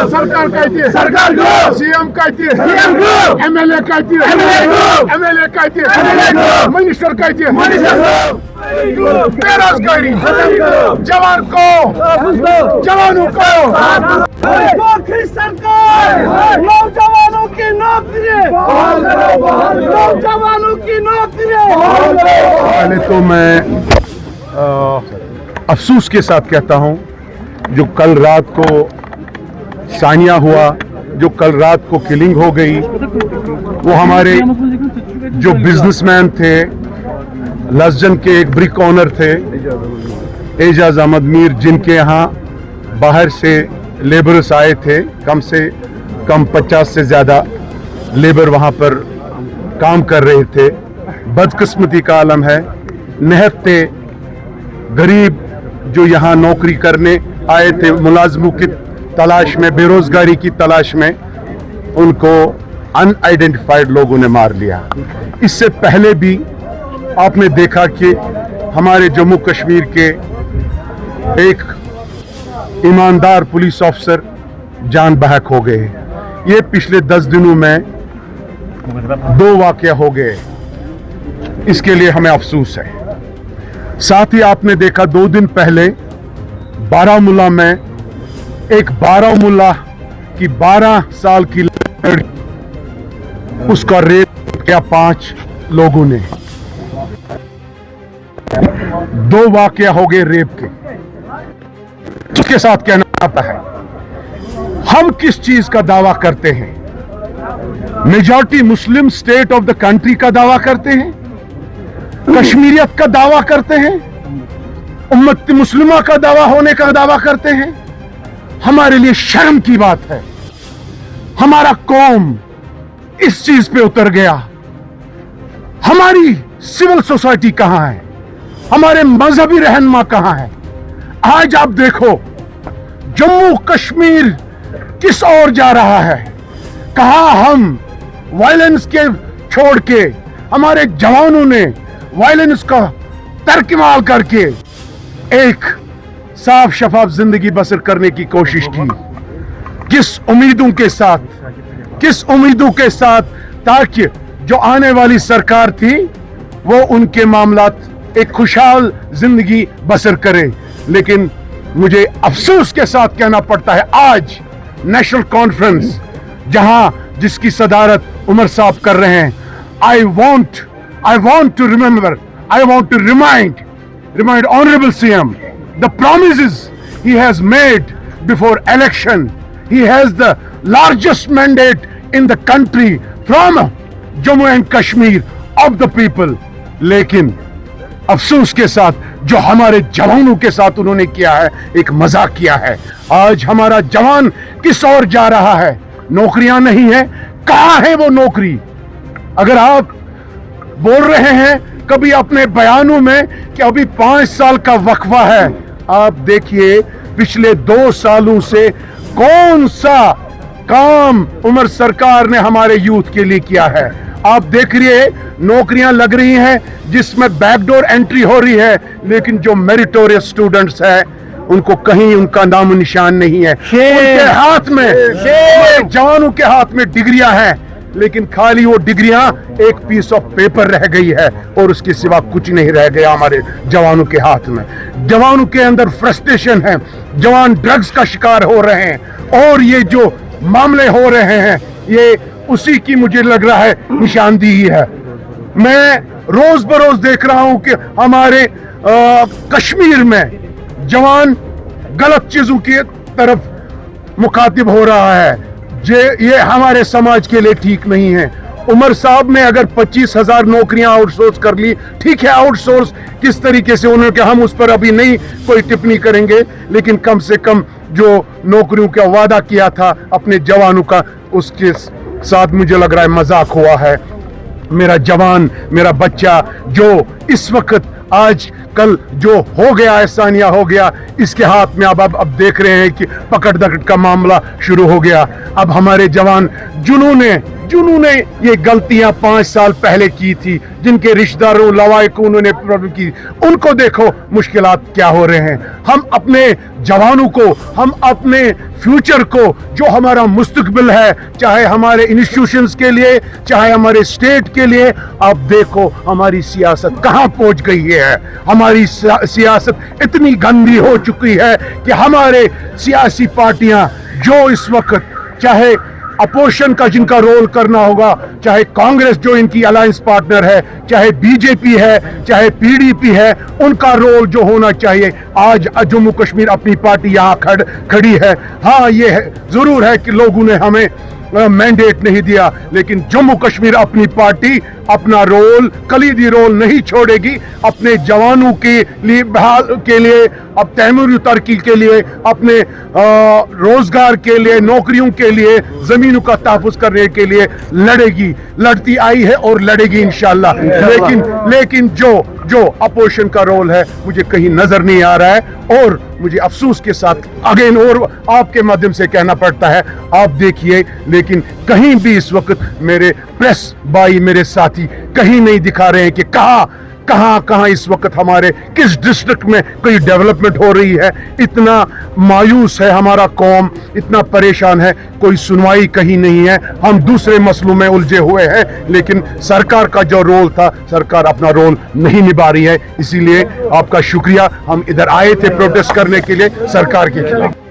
सरकार कहती है सरकार को, सीएम कहती है सीएम को, एमएलए कहती है एमएलए को, एमएलए कहती है एमएलए को, मिनिस्टर कहती है मिनिस्टर को, बेरोजगारी जवान को जवानों को सरकार नौजवानों की नौकरी, नौजवानों की नौकरी। पहले तो मैं अफसोस के साथ कहता हूं जो कल रात को सानिया हुआ, जो कल रात को किलिंग हो गई, वो हमारे जो बिजनेसमैन थे, लसजन के एक ब्रिक ओनर थे एजाज अहमद मीर, जिनके यहाँ बाहर से लेबरर्स आए थे, कम से कम 50 से ज़्यादा लेबर वहाँ पर काम कर रहे थे। बदकिस्मती का आलम है, निहत्ते गरीब जो यहाँ नौकरी करने आए थे मुलाजमों की तलाश में, बेरोजगारी की तलाश में, उनको अनआइडेंटिफाइड लोगों ने मार लिया। इससे पहले भी आपने देखा कि हमारे जम्मू कश्मीर के एक ईमानदार पुलिस ऑफिसर जान बहक हो गए। ये पिछले 10 दिनों में 2 वाक़या हो गए, इसके लिए हमें अफसोस है। साथ ही आपने देखा 2 दिन पहले बारामूला में एक बारामूला की 12 साल की लड़की, उसका रेप किया 5 लोगों ने। 2 वाक़या हो गए रेप के। उसके साथ कहना चाहता है, हम किस चीज का दावा करते हैं? Majority Muslim state of the country का दावा करते हैं, कश्मीरियत का दावा करते हैं, उम्मत मुस्लिमा का दावा होने का दावा करते हैं। हमारे लिए शर्म की बात है, हमारा कौम इस चीज पे उतर गया। हमारी सिविल सोसाइटी कहां है? हमारे मजहबी रहनुमा कहां है? आज आप देखो जम्मू कश्मीर किस ओर जा रहा है। कहां हम वायलेंस के छोड़ के, हमारे जवानों ने वायलेंस का तर्कमाल करके एक साफ शफाफ जिंदगी बसर करने की कोशिश की। किस उम्मीदों के साथ, किस उम्मीदों के साथ, ताकि जो आने वाली सरकार थी वो उनके मामलात एक खुशहाल जिंदगी बसर करे। लेकिन मुझे अफसोस के साथ कहना पड़ता है, आज नेशनल कॉन्फ्रेंस जिसकी सदारत उमर साहब कर रहे हैं, I want to remember, I want to remind Honorable CM the promises he has made before election. He has the largest mandate in the country from Jammu and Kashmir of the people. लेकिन अफसोस के साथ जो हमारे जवानों के साथ उन्होंने किया है, एक मजाक किया है। आज हमारा जवान किस ओर जा रहा है? नौकरियां नहीं है। कहां है वो नौकरी? अगर आप बोल रहे हैं कभी अपने बयानों में कि अभी 5 साल का वक्फा है, आप देखिए पिछले 2 सालों से कौन सा काम उमर सरकार ने हमारे यूथ के लिए किया है। आप देख रहे नौकरियां लग रही हैं जिसमें बैकडोर एंट्री हो रही है, लेकिन जो मेरिटोरियस स्टूडेंट्स हैं उनको कहीं उनका नाम निशान नहीं है। उनके हाथ में, जवानों के हाथ में डिग्रियां हैं, लेकिन खाली वो डिग्रियां एक पीस ऑफ पेपर रह गई है और उसके सिवा कुछ नहीं रह गया हमारे जवानों के हाथ में। जवानों के अंदर फ्रस्ट्रेशन है, जवान ड्रग्स का शिकार हो रहे हैं और ये जो मामले हो रहे हैं ये उसी की मुझे लग रहा है निशानदेही है। मैं रोज बरोज देख रहा हूं कि हमारे कश्मीर में जवान गलत चीजों की तरफ मुखातिब हो रहा है। ये हमारे समाज के लिए ठीक नहीं है। उमर साहब ने अगर 25,000 नौकरियां आउटसोर्स कर ली, ठीक है, आउटसोर्स किस तरीके से उन्होंने कहा, हम उस पर अभी नहीं कोई टिप्पणी करेंगे, लेकिन कम से कम जो नौकरियों का वादा किया था अपने जवानों का, उसके साथ मुझे लग रहा है मजाक हुआ है। मेरा जवान, मेरा बच्चा जो इस वक्त आज कल जो हो गया, एहसानिया हो गया, इसके हाथ में अब देख रहे हैं कि पकड़ दकड़ का मामला शुरू हो गया। अब हमारे जवान जिन्होंने ये गलतियां 5 साल पहले की थी, जिनके रिश्तेदारों लवाइक को उन्होंने प्रॉब्लम की, उनको देखो मुश्किलात क्या हो रहे हैं। हम अपने जवानों को, हम अपने फ्यूचर को, जो हमारा मुस्तकबिल है, चाहे हमारे इंस्टीट्यूशंस के लिए, चाहे हमारे स्टेट के लिए, आप देखो हमारी सियासत कहां पहुंच गई है। हमारी सियासत इतनी गंदी हो चुकी है कि हमारे सियासी पार्टियां जो इस वक्त, चाहे अपोजिशन का जिनका रोल करना होगा, चाहे कांग्रेस जो इनकी अलायंस पार्टनर है, चाहे बीजेपी है, चाहे पीडीपी है, उनका रोल जो होना चाहिए। आज जम्मू कश्मीर अपनी पार्टी यहाँ खड़ी है। हाँ, ये जरूर है कि लोगों ने हमें मैंडेट नहीं दिया, लेकिन जम्मू कश्मीर अपनी पार्टी अपना रोल, कलीदी रोल नहीं छोड़ेगी। अपने जवानों के लिए, अब तैमूरी तरक्की के लिए, अपने रोजगार के लिए, नौकरियों के लिए, जमीनों का तहफ़्फ़ुज़ करने के लिए लड़ेगी, लड़ती आई है और लड़ेगी इंशाअल्लाह। लेकिन जो अपोजिशन का रोल है मुझे कहीं नजर नहीं आ रहा है, और मुझे अफसोस के साथ अगेन और आपके माध्यम से कहना पड़ता है, आप देखिए, लेकिन कहीं भी इस वक्त मेरे प्रेस भाई, मेरे साथी कहीं नहीं दिखा रहे हैं कि कहां इस वक्त हमारे किस डिस्ट्रिक्ट में कोई डेवलपमेंट हो रही है। इतना मायूस है हमारा कौम, इतना परेशान है, कोई सुनवाई कहीं नहीं है। हम दूसरे मसलों में उलझे हुए हैं, लेकिन सरकार का जो रोल था, सरकार अपना रोल नहीं निभा रही है। इसीलिए आपका शुक्रिया, हम इधर आए थे प्रोटेस्ट करने के लिए सरकार के खिलाफ।